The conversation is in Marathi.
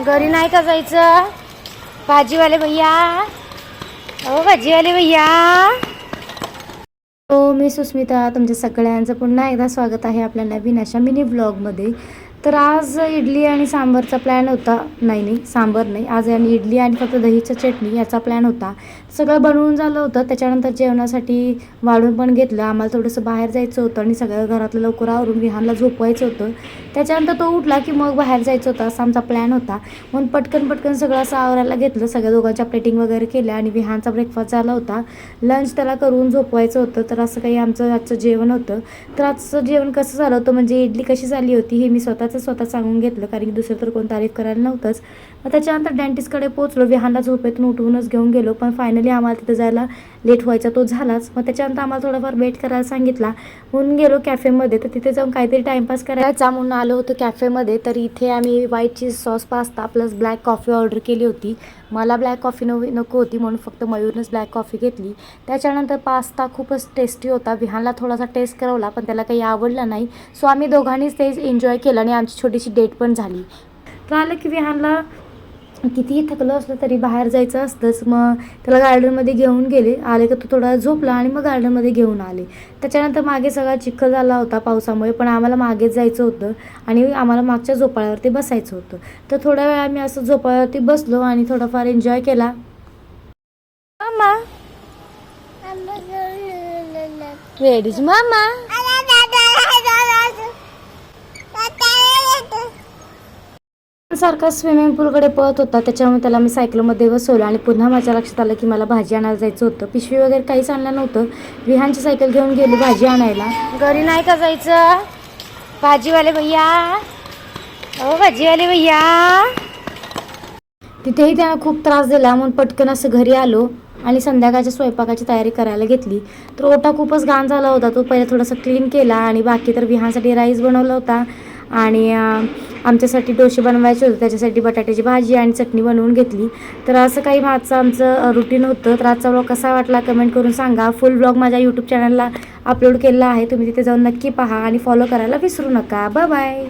घरी नाही का जायचं? भाजीवाले भैया, ओ भाजीवाले भैया. हो, मी सुस्मिता. तुमच्या सगळ्यांचं पुन्हा एकदा स्वागत आहे आपल्या नवीन अशा मिनी ब्लॉगमध्ये. तर आज इडली आणि सांबारचा प्लॅन होता. नाही सांबार नाही, आज आणि इडली आणि फक्त दहीची चटणी याचा प्लॅन होता. सगळं बनवून झालं होतं. त्याच्यानंतर जेवणासाठी वाढून पण घेतलं. आम्हाला थोडंसं बाहेर जायचं होतं आणि सगळं घरातलं लवकर आवरून विहानला झोपवायचं होतं. त्याच्यानंतर तो उठला की मग बाहेर जायचं होतं असा आमचा प्लॅन होता. म्हणून पटकन सगळं असं आवरायला घेतलं. सगळ्या दोघांच्या प्लेटिंग वगैरे केल्या आणि विहानचा ब्रेकफास्ट झाला होता. लंच त्याला करून झोपवायचं होतं. तर असं काही आमचं आजचं जेवण होतं. तर आजचं जेवण कसं झालं होतं म्हणजे इडली कशी झाली होती हे मी स्वतः सांगून घेतलं, कारण की दुसरं तर कोण तारीफ करायला नव्हतंच. मग त्याच्यानंतर डेंटिस्टकडे पोहोचलो. विहानला झोपेतून उठवूनच घेऊन गेलो, पण फायनली आम्हाला तिथं जायला लेट व्हायचा तो झालाच. मग त्याच्यानंतर आम्हाला थोडाफार वेट करायला सांगितला म्हणून गेलो कॅफेमध्ये. तर तिथे जाऊन काहीतरी टाईमपास करायचा म्हणून आलो होतो कॅफेमध्ये. तर इथे आम्ही white cheese sauce pasta plus black coffee order केली होती. मला ब्लॅक कॉफी नको होती म्हणून फक्त मयूरनंच ब्लॅक कॉफी घेतली. त्याच्यानंतर पास्ता खूपच टेस्टी होता. विहानला थोडासा टेस्ट करवला पण त्याला काही आवडलं नाही. सो आम्ही दोघांनीच ते एन्जॉय केलं आणि आमची छोटीशी डेट पण झाली. तर आलं की विहानला कितीही थकलं असलं तरी बाहेर जायचं असतंच. मग त्याला गार्डनमध्ये घेऊन गेले. आले की तो थोडा झोपला आणि मग गार्डनमध्ये घेऊन आले. त्याच्यानंतर मागे सगळा चिखल झाला होता पावसामुळे, पण आम्हाला मागेच जायचं होतं आणि आम्हाला मागच्या झोपाळ्यावरती बसायचं होतं. तर थोड्या वेळ आम्ही असं झोपाळ्यावरती बसलो आणि थोडाफार एन्जॉय केला. मामा वेर इज मामा. सारखा स्विमिंग पूलकडे पळत होता. त्याच्यामुळे त्याला मी सायकलमध्ये बसवलं आणि पुन्हा माझ्या लक्षात आलं की मला भाजी आणायला जायचं होतं. पिशवी वगैरे काहीच आणलं नव्हतं. विहानची सायकल घेऊन गेली भाजी आणायला. घरी नाही का जायचं? भाजीवाले भैया, ओ भाजीवाले भैया. तिथेही त्यानं खूप त्रास दिला म्हणून पटकन असं घरी आलो आणि संध्याकाळच्या स्वयंपाकाची तयारी करायला घेतली. तर ओटा खूपच घाण झाला होता. तो पहिले थोडासा क्लीन केला आणि बाकी तर विहानसाठी राईस बनवला होता आणि आमच्यासाठी डोसे बनवायचे होते. त्याच्यासाठी बटाट्याची भाजी आणि चटणी बनवून घेतली. तर असं काही आमचं रुटीन होतं. तर आजचा व्लॉग कसा वाटला कमेंट करून सांगा. फुल व्लॉग माझ्या यूट्यूब चॅनलला अपलोड केला आहे. तुम्ही तिथे जाऊन नक्की पहा आणि फॉलो करायला विसरू नका. Bye bye.